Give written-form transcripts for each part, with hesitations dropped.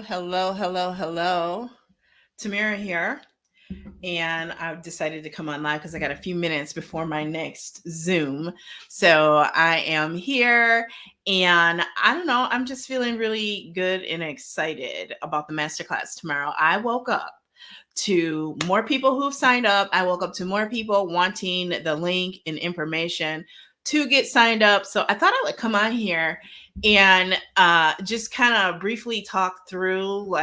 Hello. Tamara here, and I've decided to come on live because I got a few minutes before my next Zoom. So I am here, and I don't know, I'm just feeling really good and excited about the masterclass tomorrow. I woke up to more people who've signed up. I woke up to more people wanting the link and information to get signed up. So I thought I would come on here and just kind of briefly talk through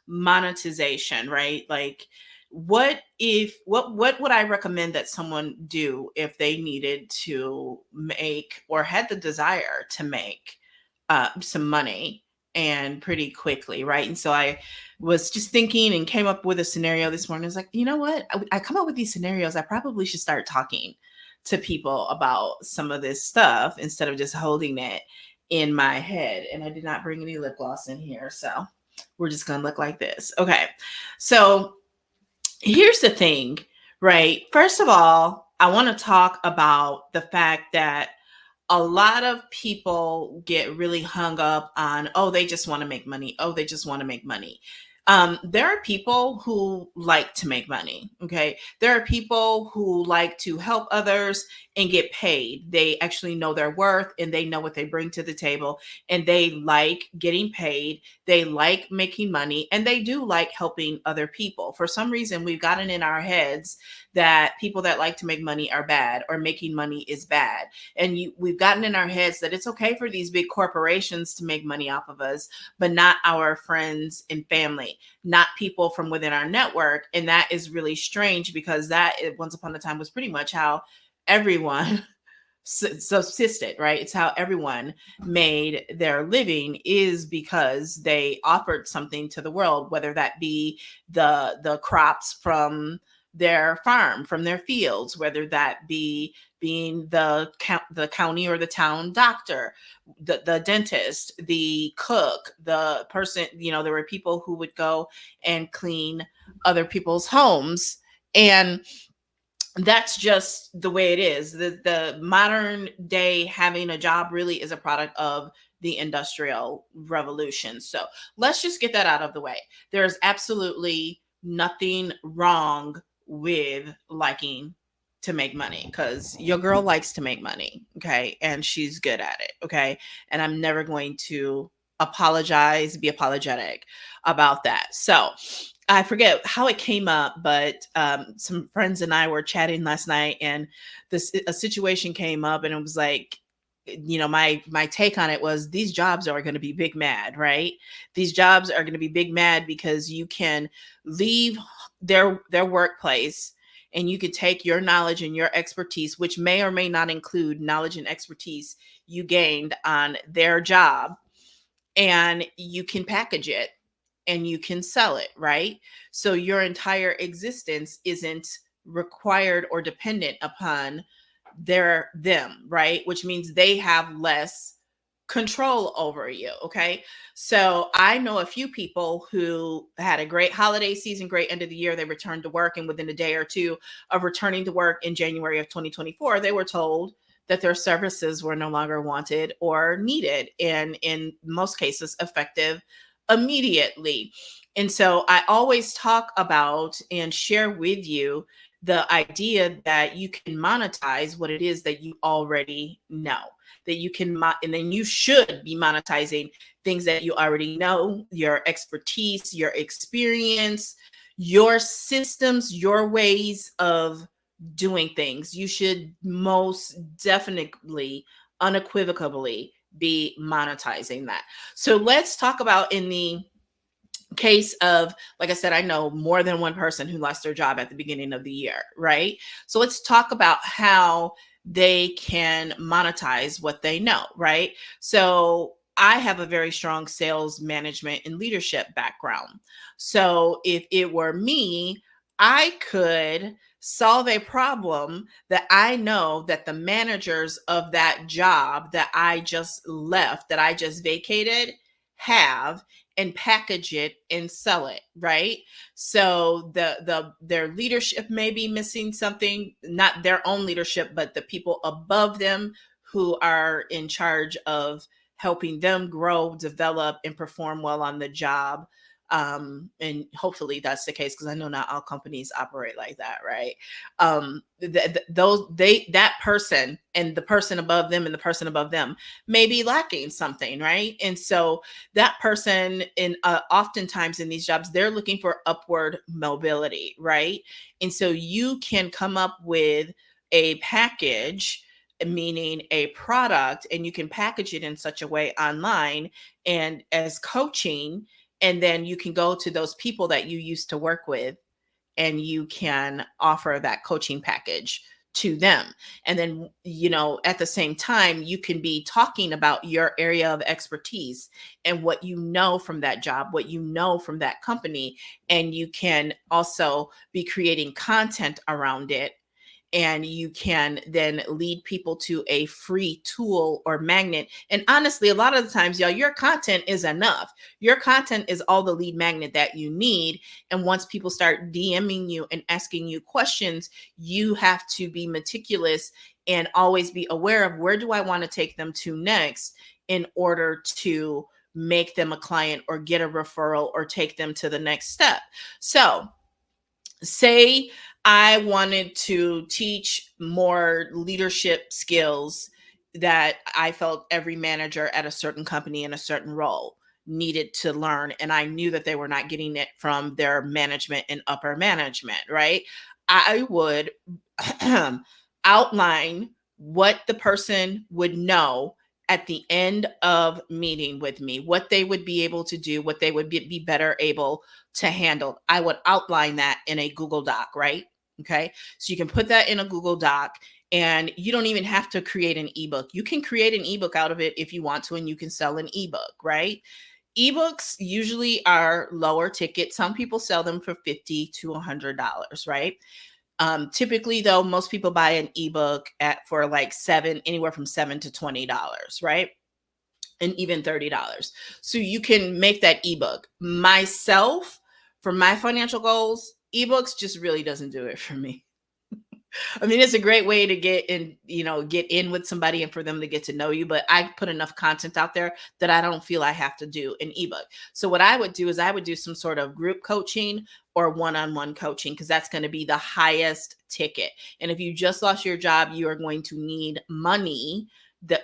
monetization, right? Like what would I recommend that someone do if they needed to make or had the desire to make some money and pretty quickly, right? And so I was just thinking and came up with a scenario this morning. I was like, you know what? I come up with these scenarios. I probably should start talking to people about some of this stuff instead of just holding it in my head. And I did not bring any lip gloss in here. So we're just going to look like this. Okay. So here's the thing, right? First of all, I want to talk about the fact that a lot of people get really hung up on, oh, they just want to make money. Oh, they just want to make money. There are people who like to make money. Okay. There are people who like to help others and get paid. They actually know their worth and they know what they bring to the table, and they like getting paid. They like making money, and they do like helping other people. For some reason, we've gotten in our heads that people that like to make money are bad, or making money is bad. And we've gotten in our heads that it's okay for these big corporations to make money off of us, but not our friends and family, not people from within our network. And that is really strange, because that once upon a time was pretty much how everyone subsisted, right? It's how everyone made their living, is because they offered something to the world, whether that be the crops from their farm, from their fields, whether that be being the county or the town doctor, the dentist, the cook, the person, there were people who would go and clean other people's homes. And that's just the way it is. The modern day having a job really is a product of the industrial revolution. So let's just get that out of the way. There's absolutely nothing wrong with liking to make money, because your girl likes to make money. Okay. And she's good at it. Okay. And I'm never going to be apologetic about that. So I forget how it came up, but some friends and I were chatting last night, and a situation came up, and it was like, my take on it was, these jobs are going to be big mad, right? These jobs are going to be big mad because you can leave their workplace, and you could take your knowledge and your expertise, which may or may not include knowledge and expertise you gained on their job, and you can package it and you can sell it, right? So your entire existence isn't required or dependent upon them, right? Which means they have less control over you. Okay. So I know a few people who had a great holiday season, great end of the year. They returned to work, and within a day or two of returning to work in January of 2024, they were told that their services were no longer wanted or needed, and in most cases effective immediately. And so I always talk about and share with you the idea that you can monetize what it is that you already know, that you can, and then you should be monetizing things that you already know, your expertise, your experience, your systems, your ways of doing things. You should most definitely, unequivocally be monetizing that. So let's talk about, in the case of, like I said, I know more than one person who lost their job at the beginning of the year, right? So let's talk about how they can monetize what they know, right? So I have a very strong sales management and leadership background. So if it were me, I could solve a problem that I know that the managers of that job that I just left, that I just vacated, have, and package it and sell it, right? So their leadership may be missing something, not their own leadership, but the people above them who are in charge of helping them grow, develop, and perform well on the job. And hopefully that's the case, because I know not all companies operate like that, right? Those they that person and the person above them and the person above them may be lacking something, right? And so that person, in oftentimes in these jobs, they're looking for upward mobility, right? And so you can come up with a package, meaning a product, and you can package it in such a way online and as coaching, and then you can go to those people that you used to work with and you can offer that coaching package to them. And then, at the same time, you can be talking about your area of expertise and what you know from that job, what you know from that company. And you can also be creating content around it, and you can then lead people to a free tool or magnet. And honestly, a lot of the times, y'all, your content is enough. Your content is all the lead magnet that you need. And once people start DMing you and asking you questions, you have to be meticulous and always be aware of, where do I want to take them to next in order to make them a client or get a referral or take them to the next step. So say I wanted to teach more leadership skills that I felt every manager at a certain company in a certain role needed to learn. And I knew that they were not getting it from their management and upper management, right? I would outline what the person would know at the end of meeting with me, what they would be able to do, what they would be better able to handle. I would outline that in a Google Doc, right? Okay. So you can put that in a Google Doc, and you don't even have to create an ebook. You can create an ebook out of it if you want to, and you can sell an ebook, right? Ebooks usually are lower ticket. Some people sell them for $50 to $100, right? Typically, though, most people buy an ebook for like anywhere from $7 to $20, right? And even $30. So you can make that ebook. Myself, for my financial goals, ebooks just really doesn't do it for me. I mean, it's a great way to get in with somebody and for them to get to know you. But I put enough content out there that I don't feel I have to do an ebook. So what I would do is I would do some sort of group coaching or one-on-one coaching, because that's going to be the highest ticket. And if you just lost your job, you are going to need money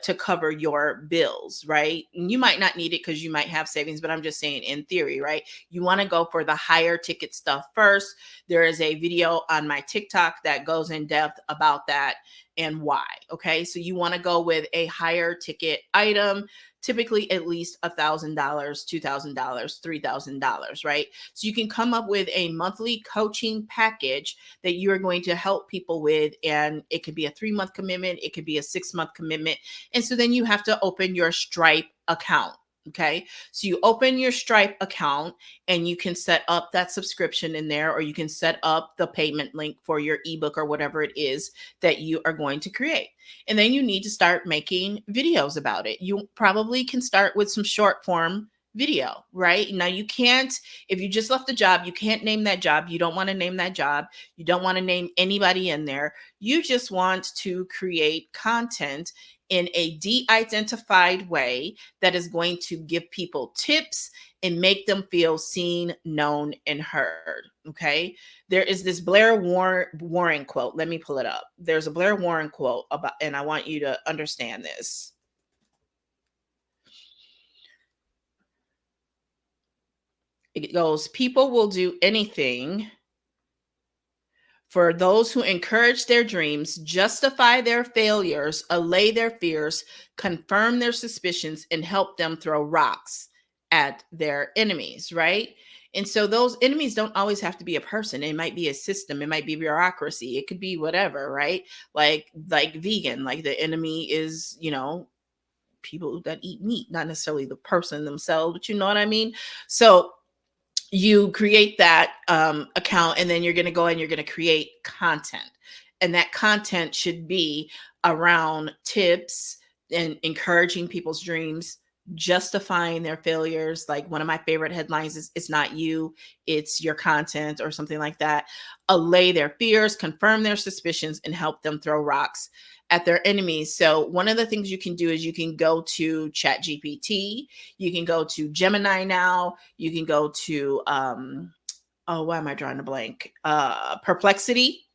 to cover your bills, right? And you might not need it because you might have savings, but I'm just saying in theory, right? You want to go for the higher ticket stuff first. There is a video on my TikTok that goes in depth about that and why. Okay. So you want to go with a higher ticket item, typically at least $1,000, $2,000, $3,000, right? So you can come up with a monthly coaching package that you are going to help people with. And it could be a 3-month commitment. It could be a 6-month commitment. And so then you have to open your Stripe account. Okay. So you open your Stripe account and you can set up that subscription in there, or you can set up the payment link for your ebook or whatever it is that you are going to create. And then you need to start making videos about it. You probably can start with some short form video, right? Now you can't, if you just left the job, you can't name that job. You don't want to name that job. You don't want to name anybody in there. You just want to create content in a de-identified way that is going to give people tips and make them feel seen, known, and heard. Okay. There is this Blair Warren quote. Let me pull it up. There's a Blair Warren quote about, and I want you to understand this. It goes, people will do anything for those who encourage their dreams, justify their failures, allay their fears, confirm their suspicions, and help them throw rocks at their enemies, right? And so those enemies don't always have to be a person. It might be a system. It might be bureaucracy. It could be whatever, right? Like vegan, like the enemy is, people that eat meat, not necessarily the person themselves, but you know what I mean? So you create that account, and then you're going to go and you're going to create content. And that content should be around tips and encouraging people's dreams, justifying their failures. Like one of my favorite headlines is, "It's not you, it's your content," or something like that. Allay their fears, confirm their suspicions, and help them throw rocks at their enemies. So one of the things you can do is you can go to ChatGPT, you can go to Gemini now, you can go to oh, why am I drawing a blank? Perplexity,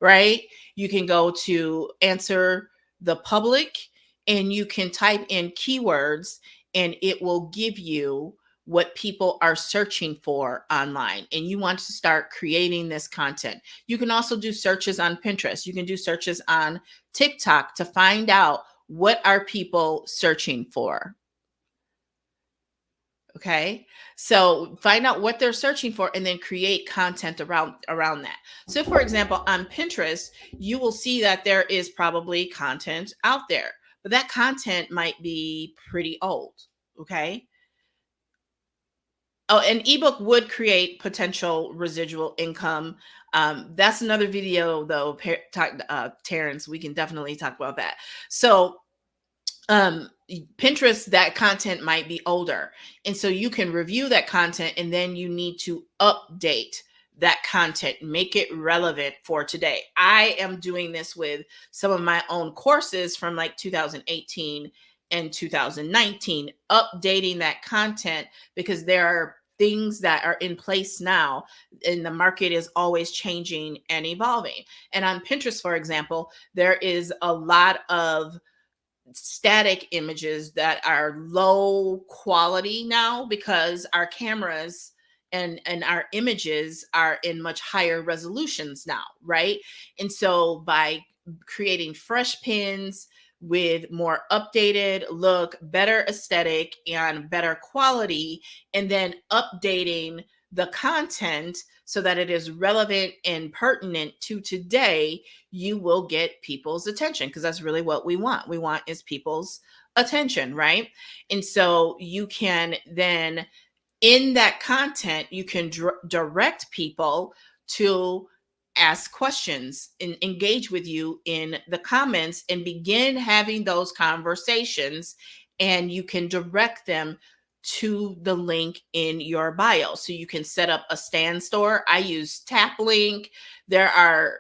right? You can go to Answer the Public and you can type in keywords and it will give you what people are searching for online. And you want to start creating this content. You can also do searches on Pinterest. You can do searches on TikTok to find out what are people searching for. Okay, so find out what they're searching for and then create content around that. So for example, on Pinterest, you will see that there is probably content out there, but that content might be pretty old. Okay, oh, an ebook would create potential residual income. That's another video though, Terrence, we can definitely talk about that. So um Pinterest, that content might be older, and so you can review that content and then you need to update that content, make it relevant for today. I am doing this with some of my own courses from like 2018 and 2019, updating that content because there are things that are in place now and the market is always changing and evolving. And on Pinterest, for example, there is a lot of static images that are low quality now because our cameras and our images are in much higher resolutions now, right? And so by creating fresh pins with more updated look, better aesthetic and better quality, and then updating the content so that it is relevant and pertinent to today, you will get people's attention because that's really what we want. We want is people's attention, right? And so you can then, in that content, you can direct people to ask questions and engage with you in the comments and begin having those conversations. And you can direct them to the link in your bio. So you can set up a stand store. I use Tap Link. There are,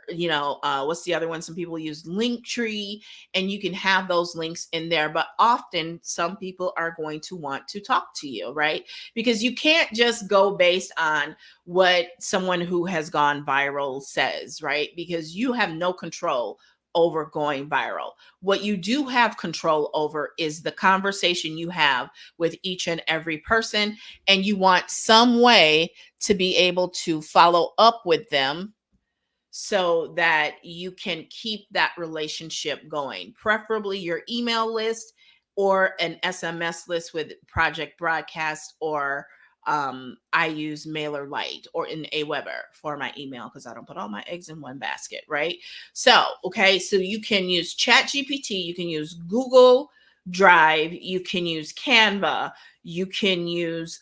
what's the other one? Some people use Linktree, and you can have those links in there. But often some people are going to want to talk to you, right? Because you can't just go based on what someone who has gone viral says, right? Because you have no control over going viral. What you do have control over is the conversation you have with each and every person, and you want some way to be able to follow up with them so that you can keep that relationship going, preferably your email list or an SMS list with Project Broadcast, or I use MailerLite or in Aweber for my email because I don't put all my eggs in one basket, right? So, okay, so you can use ChatGPT, you can use Google Drive, you can use Canva, you can use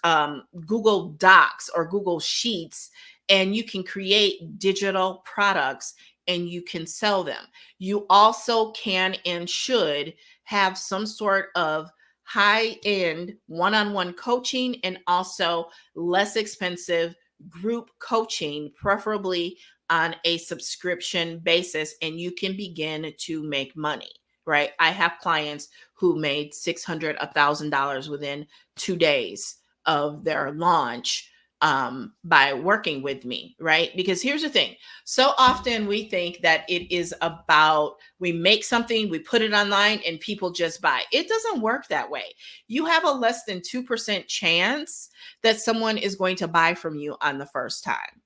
Google Docs or Google Sheets, and you can create digital products and you can sell them. You also can and should have some sort of high-end one-on-one coaching and also less expensive group coaching, preferably on a subscription basis, and you can begin to make money, right? I have clients who made $600, $1,000 within 2 days of their launch by working with me, right? Because here's the thing. So often we think that it is about, we make something, we put it online and people just buy. It doesn't work that way. You have a less than 2% chance that someone is going to buy from you on the first time.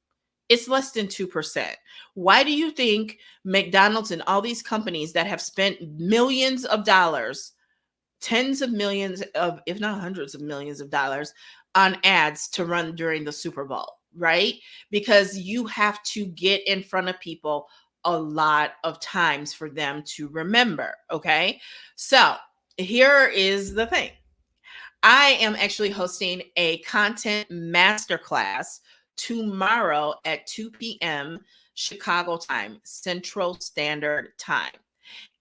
It's less than 2%. Why do you think McDonald's and all these companies that have spent millions of dollars, tens of millions of, if not hundreds of millions of dollars on ads to run during the Super Bowl, right? Because you have to get in front of people a lot of times for them to remember, okay? So here is the thing. I am actually hosting a content masterclass tomorrow at 2 p.m. Chicago time, Central Standard Time.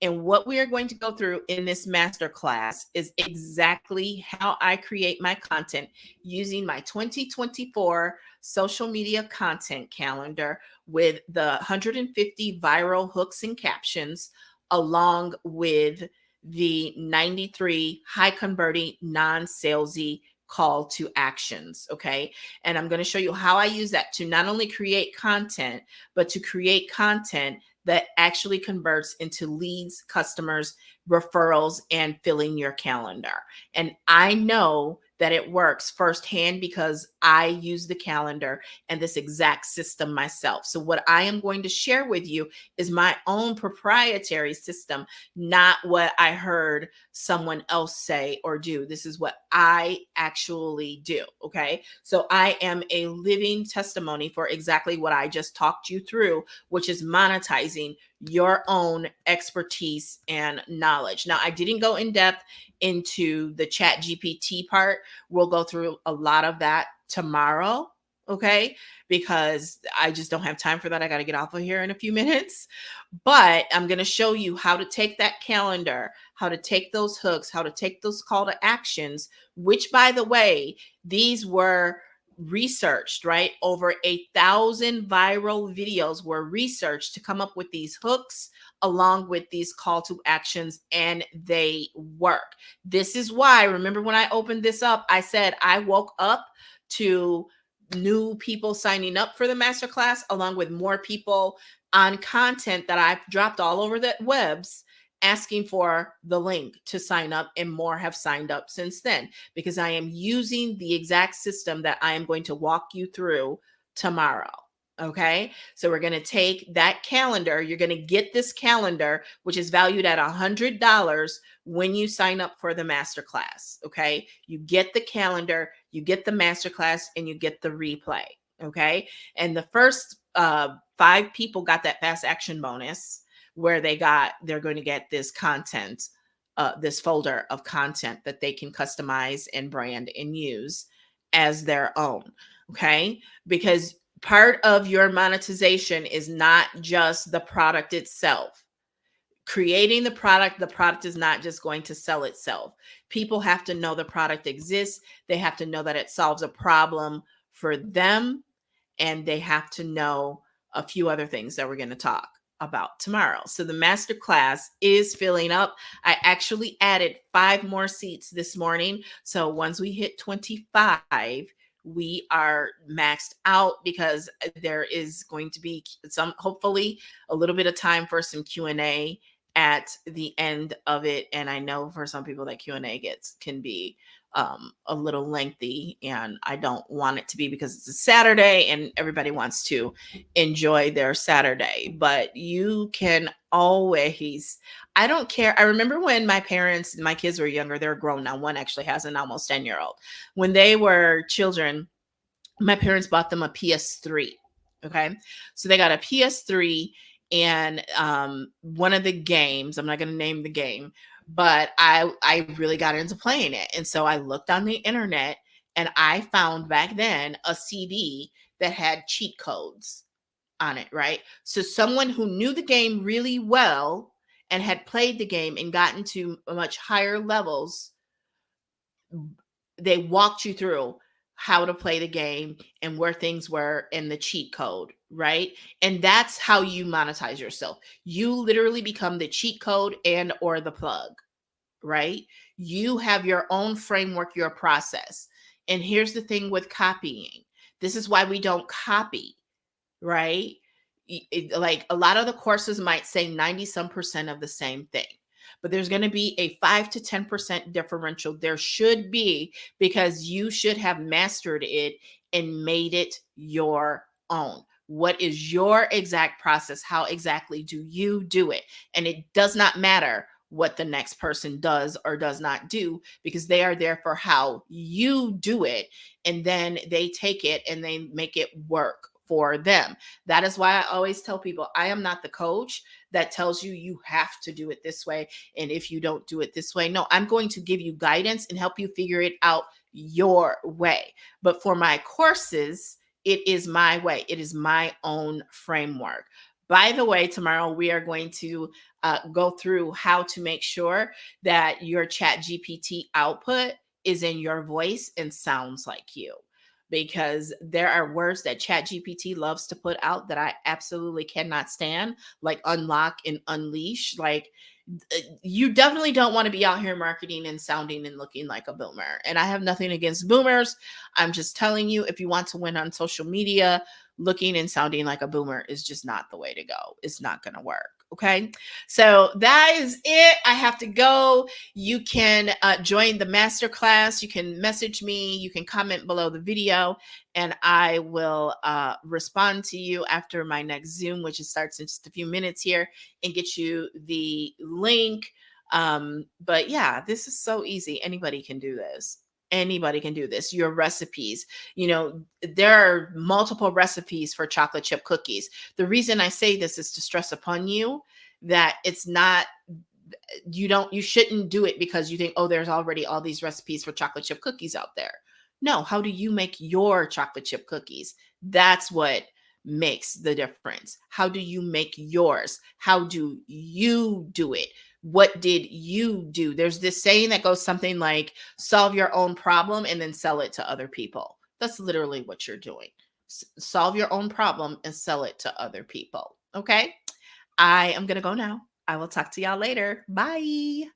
And what we are going to go through in this masterclass is exactly how I create my content using my 2024 social media content calendar with the 150 viral hooks and captions, along with the 93 high converting, non-salesy call to actions. Okay. And I'm going to show you how I use that to not only create content, but to create content that actually converts into leads, customers, referrals, and filling your calendar. And I know that it works firsthand because I use the calendar and this exact system myself. So, what I am going to share with you is my own proprietary system, not what I heard someone else say or do. This is what I actually do. Okay. So, I am a living testimony for exactly what I just talked you through, which is monetizing your own expertise and knowledge. Now, I didn't go in depth into the chat GPT part. We'll go through a lot of that tomorrow. Okay. Because I just don't have time for that. I got to get off of here in a few minutes. But I'm going to show you how to take that calendar, how to take those hooks, how to take those call to actions, which, by the way, these were researched, right? Over 1,000 viral videos were researched to come up with these hooks along with these call to actions, and they work. This is why, remember when I opened this up, I said I woke up to new people signing up for the masterclass, along with more people on content that I've dropped all over the webs asking for the link to sign up, and more have signed up since then because I am using the exact system that I am going to walk you through tomorrow. Okay, so we're going to take that calendar. You're going to get this calendar, which is valued at $100 when you sign up for the masterclass. Okay, you get the calendar, you get the masterclass, and you get the replay. Okay, and the first 5 people got that fast action bonus where they're going to get this content, this folder of content that they can customize and brand and use as their own. Okay, because part of your monetization is not just the product itself. Creating the product is not just going to sell itself. People have to know the product exists. They have to know that it solves a problem for them, and they have to know a few other things that we're going to talk about tomorrow. So the master class is filling up. I actually added 5 more seats this morning. So once we hit 25, we are maxed out because there is going to be some, hopefully, a little bit of time for some Q&A at the end of it. And I know for some people that Q&A can be a little lengthy, and I don't want it to be because it's a Saturday and everybody wants to enjoy their Saturday. But you can always, I don't care. I remember when my kids were younger, they're grown now. One actually has an almost 10-year-old. When they were children, my parents bought them a PS3. Okay. So they got a PS3, and one of the games, I'm not going to name the game, but I really got into playing it. And so I looked on the internet and I found back then a CD that had cheat codes on it, right? So someone who knew the game really well and had played the game and gotten to much higher levels, they walked you through how to play the game and where things were in the cheat code, right? And that's how you monetize yourself. You literally become the cheat code and or the plug, right? You have your own framework, your process. And here's the thing with copying. This is why we don't copy, right? Like a lot of the courses might say 90 some percent of the same thing, but there's going to be a 5 to 10% differential. There should be, because you should have mastered it and made it your own. What is your exact process? How exactly do you do it? And it does not matter what the next person does or does not do, because they are there for how you do it. And then they take it and they make it work for them. That is why I always tell people, I am not the coach that tells you you have to do it this way. And if you don't do it this way, no, I'm going to give you guidance and help you figure it out your way. But for my courses, it is my way. It is my own framework. By the way, tomorrow we are going to go through how to make sure that your chat GPT output is in your voice and sounds like you. because there are words that ChatGPT loves to put out that I absolutely cannot stand, like unlock and unleash. Like, you definitely don't want to be out here marketing and sounding and looking like a boomer. And I have nothing against boomers. I'm just telling you, if you want to win on social media, looking and sounding like a boomer is just not the way to go. It's not going to work. Okay. So that is it. I have to go. You can join the masterclass. You can message me. You can comment below the video, and I will respond to you after my next Zoom, which starts in just a few minutes here, and get you the link. But yeah, this is so easy. Anybody can do this. Anybody can do this. Your recipes, there are multiple recipes for chocolate chip cookies. The reason I say this is to stress upon you that it's not, you shouldn't do it because you think, oh, there's already all these recipes for chocolate chip cookies out there. No, how do you make your chocolate chip cookies? That's what makes the difference. How do you make yours? How do you do it? What did you do? There's this saying that goes something like, solve your own problem and then sell it to other people. That's literally what you're doing. Solve your own problem and sell it to other people. Okay. I am going to go now. I will talk to y'all later. Bye.